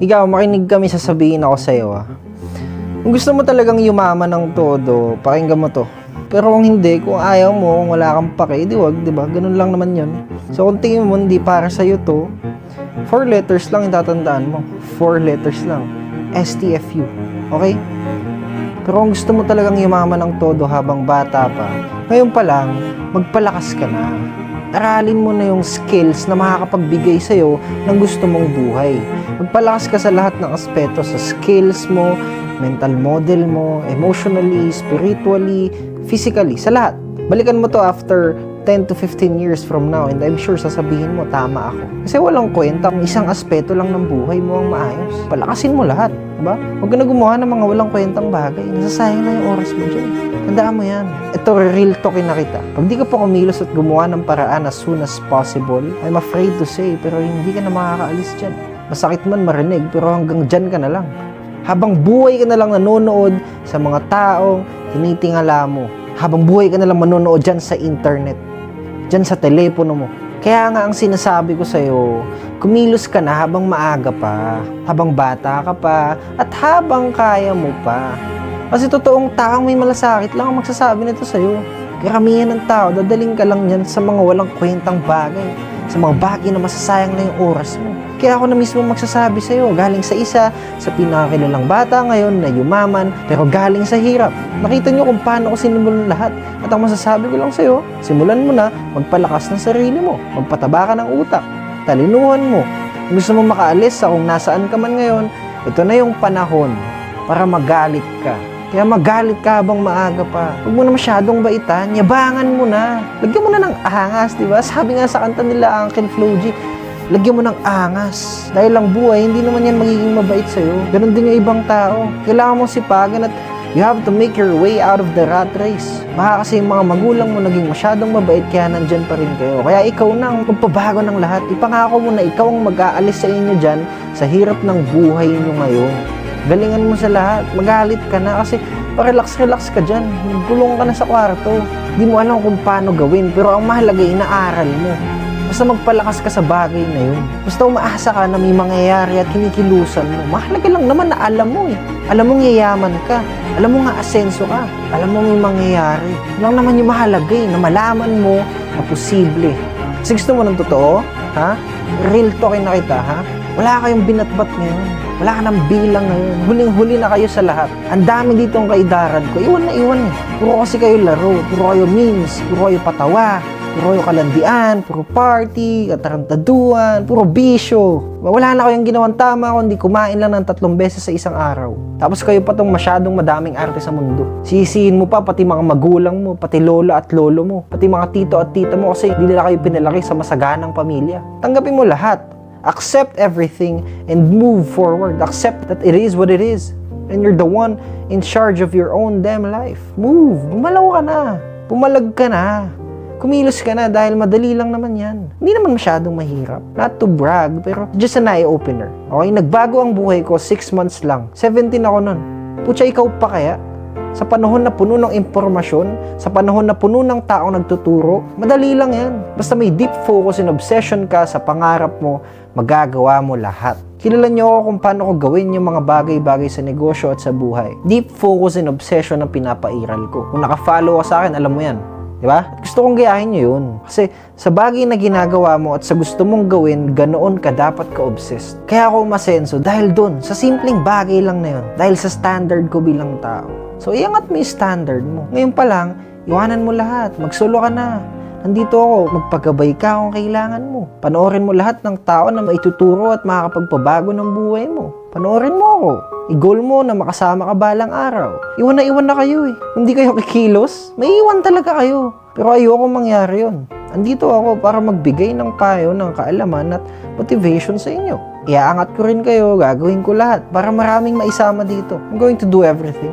Ikaw, makinig kami, sasabihin ako sa'yo Kung gusto mo talagang yumaman ng todo, pakinggan mo to. Pero kung hindi, kung ayaw mo, kung wala kang pake, di wag, di ba? Ganun lang naman yun. So kung tingin mo, hindi para sa'yo to, 4 letters lang yung tatandaan mo. 4 letters lang. STFU. Okay? Pero kung gusto mo talagang yumaman ng todo habang bata pa, ngayon pa lang, magpalakas ka na. Aralin mo na yung skills na makakapagbigay sa'yo ng gusto mong buhay. Magpalakas ka sa lahat ng aspeto, sa skills mo, mental model mo, emotionally, spiritually, physically, sa lahat. Balikan mo to after 10 to 15 years from now and I'm sure sasabihin mo, tama ako. Kasi walang kwenta kung isang aspeto lang ng buhay mo ang maayos. Palakasin mo lahat, diba? Huwag ka na gumawa ng mga walang kwentang bagay. Nasasayang na yung oras mo dyan. Tandaan mo yan. Ito, real talkin na kita. Pag di ka pa kumilos at gumawa ng paraan as soon as possible, I'm afraid to say, pero hindi ka na makakaalis dyan. Masakit man marinig, pero hanggang dyan ka na lang. Habang buhay ka na lang nanonood sa mga taong tinitingala mo. Habang buhay ka na lang manonood dyan sa internet. Dyan sa telepono mo. Kaya nga ang sinasabi ko sa'yo, kumilos ka na habang maaga pa, habang bata ka pa, at habang kaya mo pa. Kasi totoong taong may malasakit lang ang magsasabi nito sa'yo. Karamihan ng tao, dadaling ka lang yan sa mga walang kwentang bagay. Sa mga bagay na masasayang na yung oras mo. Kaya ako na mismo magsasabi sa'yo, galing sa isa, sa pinakakilalang bata ngayon na yumaman, pero galing sa hirap. Nakita nyo kung paano ko sinimulan lahat. At ang masasabi ko lang sa'yo, simulan mo na, magpalakas ng sarili mo, magpataba ka ng utak, talinuhan mo. Kung gusto mo makaalis sa kung nasaan ka man ngayon, ito na yung panahon para magalit ka. Kaya magalit ka habang maaga pa. Huwag mo na masyadong baitan, yabangan mo na. Lagyan mo na ng angas, di ba? Sabi nga sa kanta nila, Uncle Flo G, lagyan mo ng angas. Dahil ang buhay, hindi naman yan magiging mabait sa'yo. Ganon din yung ibang tao. Kailangan mong sipagan at you have to make your way out of the rat race. Baka kasi yung mga magulang mo naging masyadong mabait kaya nandyan pa rin kayo. Kaya ikaw na ang magpabago ng lahat. Ipangako mo na ikaw ang mag-aalis sa inyo dyan sa hirap ng buhay nyo ngayon. Galingan mo sa lahat. Magalit ka na kasi relax ka dyan. Gulong ka na sa kwarto. Hindi mo alam kung paano gawin. Pero ang mahalaga, inaaral mo. Basta magpalakas ka sa bagay na yun. Basta umaasa ka na may mangyayari at kinikilusan mo. Mahalaga lang naman na alam mo Alam mong yayaman ka. Alam mo nga asenso ka. Alam mo may mangyayari. Lang naman yung mahalaga na malaman mo na posible. Kasi gusto mo ng totoo? Ha? Real talkin na kita, ha? Wala kayong binatbat ngayon. Wala ka ng bilang ngayon. Huling-huli na kayo sa lahat. Ang dami dito ang kaidaran ko. Iwan na iwan Puro kasi kayo laro. Puro kayo memes. Puro kayo patawa. Puro kayo kalandian. Puro party. Katarantaduan. Puro bisyo. Wala na kayong ginawang tama kundi kumain lang ng 3 beses sa isang araw. Tapos kayo pa tong masyadong madaming arte sa mundo. Sisihin mo pa pati mga magulang mo, pati lola at lolo mo, pati mga tito at tita mo kasi hindi nila kayo pinalaki sa masaganang pamilya. Tanggapin mo lahat. Accept everything and move forward. Accept that it is what it is. And you're the one in charge of your own damn life. Move. Gumalaw ka na. Pumalag ka na. Kumilos ka na dahil madali lang naman yan. Hindi naman masyadong mahirap. Not to brag, pero just an eye-opener. Okay, nagbago ang buhay ko 6 months lang. 17 ako nun. Putya, ikaw pa kaya? Sa panahon na puno ng impormasyon, sa panahon na puno ng taong nagtuturo, madali lang yan. Basta may deep focus and obsession ka sa pangarap mo, magagawa mo lahat. Kilala niyo ako kung paano ko gawin yung mga bagay-bagay sa negosyo at sa buhay. Deep focus and obsession ang pinapairal ko. Kung naka-follow ka sa akin, alam mo yan. Diba? Gusto kong gayahin nyo yun. Kasi sa bagay na ginagawa mo at sa gusto mong gawin, ganoon ka dapat ka-obsessed. Kaya ako umasenso dahil dun, sa simpleng bagay lang na yun. Dahil sa standard ko bilang tao. So, iangat mo yung standard mo. Ngayon pa lang, iwanan mo lahat. Magsolo ka na. Nandito ako, magpagabay ka kung kailangan mo. Panoorin mo lahat ng tao na maituturo at makakapagpabago ng buhay mo. Panoorin mo ako. I-goal mo na makasama ka balang araw. Iwan na kayo Hindi kayo kikilos, may iwan talaga kayo. Pero ayoko mangyari yun. Andito ako para magbigay ng payo, ng kaalaman at motivation sa inyo. Iaangat ko rin kayo, gagawin ko lahat para maraming maisama dito. I'm going to do everything.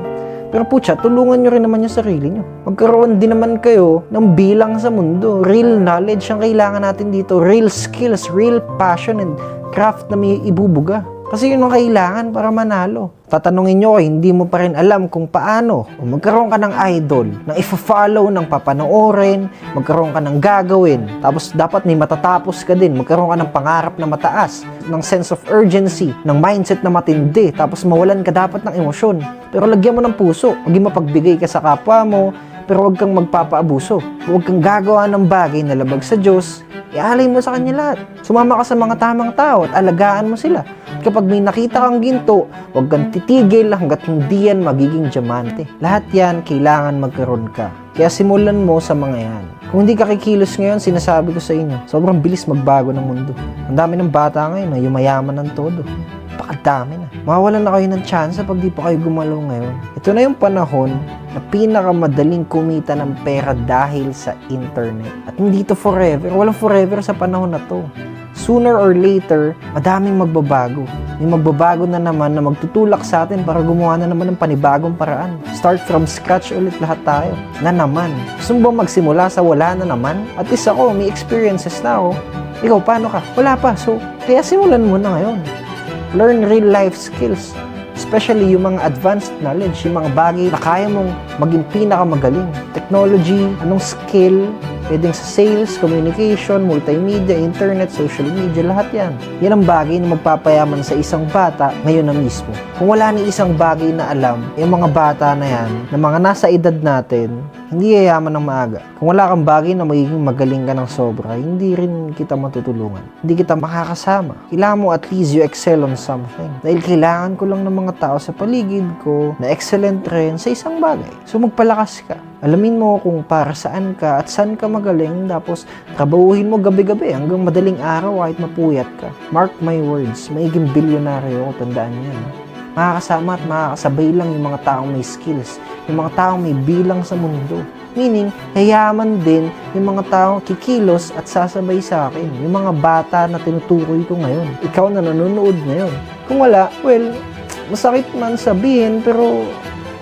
Pero putya, tulungan nyo rin naman yung sarili nyo. Magkaroon din naman kayo ng bilang sa mundo. Real knowledge ang kailangan natin dito. Real skills, real passion and craft na may ibubuga. Kasi yun ang kailangan para manalo. Tatanungin nyo hindi mo pa rin alam kung paano. O magkaroon ka ng idol, ng ifa-follow, ng papanoorin, magkaroon ka ng gagawin. Tapos dapat may matatapos ka din, magkaroon ka ng pangarap na mataas, ng sense of urgency, ng mindset na matindi, tapos mawalan ka dapat ng emosyon. Pero lagyan mo ng puso, maging mapagbigay ka sa kapwa mo, pero huwag kang magpapaabuso. Huwag kang gagawa ng bagay na labag sa Diyos, ialay mo sa Kanya lahat. Sumama ka sa mga tamang tao at alagaan mo sila. At kapag may nakita kang ginto, huwag kang titigil hanggat hindi yan magiging diamante. Lahat yan, kailangan magkaroon ka. Kaya simulan mo sa mga yan. Kung hindi ka kikilos ngayon, sinasabi ko sa inyo, sobrang bilis magbago ng mundo. Ang dami ng bata ngayon na yumayaman ng todo. Pakadami na. Mawawalan na kayo ng chance pag di pa kayo gumalaw ngayon. Ito na yung panahon na pinakamadaling kumita ng pera dahil sa internet. At hindi to forever. Walang forever sa panahon na to. Sooner or later, madaming magbabago. May magbabago na naman na magtutulak sa atin para gumawa na naman ng panibagong paraan. Start from scratch ulit lahat tayo. Na naman. Gusto mo ba magsimula sa wala na naman? At least ako, may experiences na ako. Ikaw, paano ka? Wala pa. So, kaya simulan mo na ngayon. Learn real life skills. Especially yung mga advanced knowledge, yung mga bagay na kaya mong maging pinakamagaling. Technology, anong skill, pwedeng sa sales, communication, multimedia, internet, social media, lahat yan. Yan ang bagay na magpapayaman sa isang bata ngayon na mismo. Kung wala ni isang bagay na alam, yung mga bata na yan, na mga nasa edad natin, hindi yayaman ng maaga. Kung wala kang bagay na magiging magaling ka ng sobra, hindi rin kita matutulungan. Hindi kita makakasama. Kailangan mo at least you excel on something. Dahil kailangan ko lang ng mga tao sa paligid ko na excellent rin sa isang bagay. So magpalakas ka. Alamin mo kung para saan ka at saan ka magaling, tapos trabahuhin mo gabi-gabi hanggang madaling araw kahit mapuyat ka. Mark my words, maiging bilyonaryo ako, tandaan yan. Makakasama at makakasabay lang yung mga taong may skills, yung mga taong may bilang sa mundo. Meaning, yayaman din yung mga taong kikilos at sasabay sa akin. Yung mga bata na tinutukoy ko ngayon. Ikaw na nanonood ngayon. Kung wala, well, masakit man sabihin, pero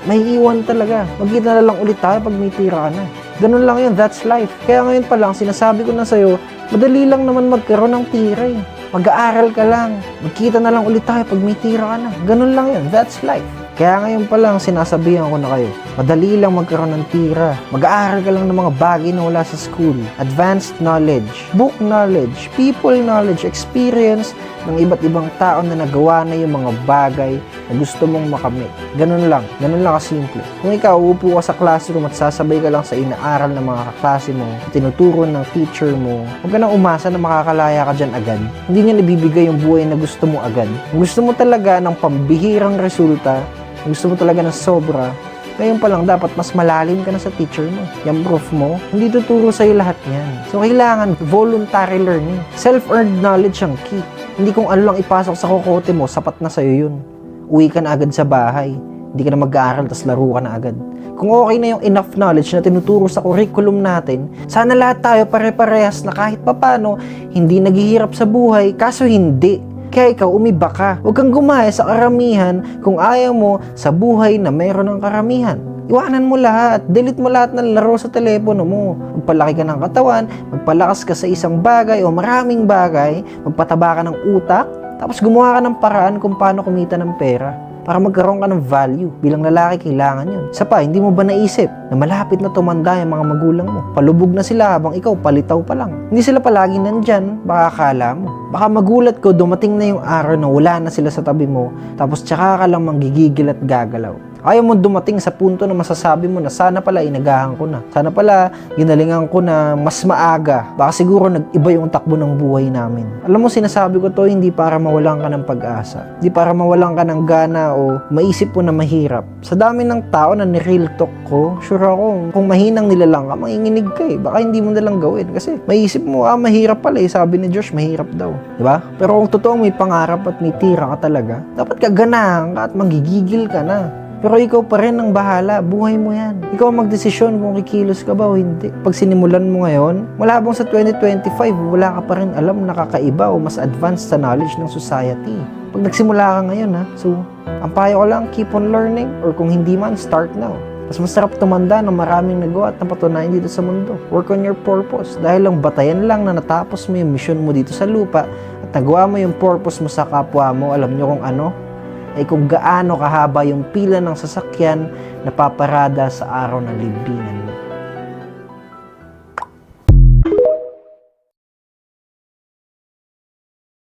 may iwan talaga. Magkita na lang ulit tayo pag may tira ka na. Ganun lang yun, that's life. Kaya ngayon pa lang, sinasabi ko na sa'yo, madali lang naman magkaroon ng tira eh. Mag-aaral ka lang. Magkita na lang ulit tayo pag may tira ka na. Ganun lang yun, that's life. Kaya ngayon pa lang, sinasabihan ko na kayo, madali lang magkaroon ng tira. Mag-aaral ka lang ng mga bagay na wala sa school. Advanced knowledge, book knowledge, people knowledge, experience ng iba't ibang tao na nagawa na yung mga bagay na gusto mong makamit. Ganun lang kasimple. Kung ikaw uupo ka sa classroom at sasabay ka lang sa inaaral ng mga kaklase mo, tinuturo ng teacher mo, huwag ka nang umasa na makakalaya ka dyan agad. Hindi niya nabibigay yung buhay na gusto mo agad. Kung gusto mo talaga ng pambihirang resulta, kung gusto mo talaga ng sobra, ngayon pa lang dapat mas malalim ka na sa teacher mo. Yung proof mo, hindi tuturo sa'yo lahat yan. So, kailangan voluntary learning. Self-earned knowledge ang key. Hindi kung ano lang ipasok sa kokote mo, sapat na sa'yo yun. Uwi ka na agad sa bahay. Hindi ka na mag-aaral, tas laro ka na agad. Kung okay na yung enough knowledge na tinuturo sa curriculum natin, sana lahat tayo pare-parehas na kahit papano, hindi naghihirap sa buhay, kaso hindi. Kaya ikaw, umiba ka. Huwag kang gumaya sa karamihan kung ayaw mo sa buhay na meron ng karamihan. Iwanan mo lahat. Delete mo lahat ng laro sa telepono mo. Magpalaki ka ng katawan, magpalakas ka sa isang bagay o maraming bagay, magpataba ka ng utak, tapos gumawa ka ng paraan kung paano kumita ng pera para magkaroon ka ng value. Bilang lalaki, kailangan yun. Isa pa, hindi mo ba naisip na malapit na tumanda yung mga magulang mo? Palubog na sila habang ikaw palitaw pa lang. Hindi sila palagi nandyan, baka akala mo. Baka magulat ko, dumating na yung araw na wala na sila sa tabi mo, tapos tsaka ka lang manggigigil at gagalaw. Ayaw mo dumating sa punto na masasabi mo na sana pala inagahan ko na. Sana pala ginalingan ko na mas maaga. Baka siguro nag-iba yung takbo ng buhay namin. Alam mo, sinasabi ko to hindi para mawalan ka ng pag-asa. Hindi para mawalan ka ng gana o maisip mo na mahirap. Sa dami ng tao na ni-real talk ko, sure ako, kung mahinang nilalang ka, manginginig ka eh. Baka hindi mo nalang gawin. Kasi maisip mo, mahirap pala eh. Sabi ni Josh, mahirap daw. Diba? Pero kung totoo may pangarap at may tira ka talaga, dapat kaganahan ka at magigigil ka na. Pero ikaw pa rin ang bahala, buhay mo yan. Ikaw ang magdesisyon kung kikilos ka ba o hindi. Pag sinimulan mo ngayon, malabang sa 2025, wala ka pa rin alam na kakaiba o mas advanced sa knowledge ng society. Pag nagsimula ka ngayon so, ang payo ko lang, keep on learning, or kung hindi man, start now. Mas masarap tumanda na maraming nagawa at napatunayan dito sa mundo. Work on your purpose. Dahil lang batayan lang na natapos mo yung mission mo dito sa lupa at nagawa mo yung purpose mo sa kapwa mo, alam nyo kung ano? Ay kung gaano kahaba yung pila ng sasakyan na paparada sa araw ng libingan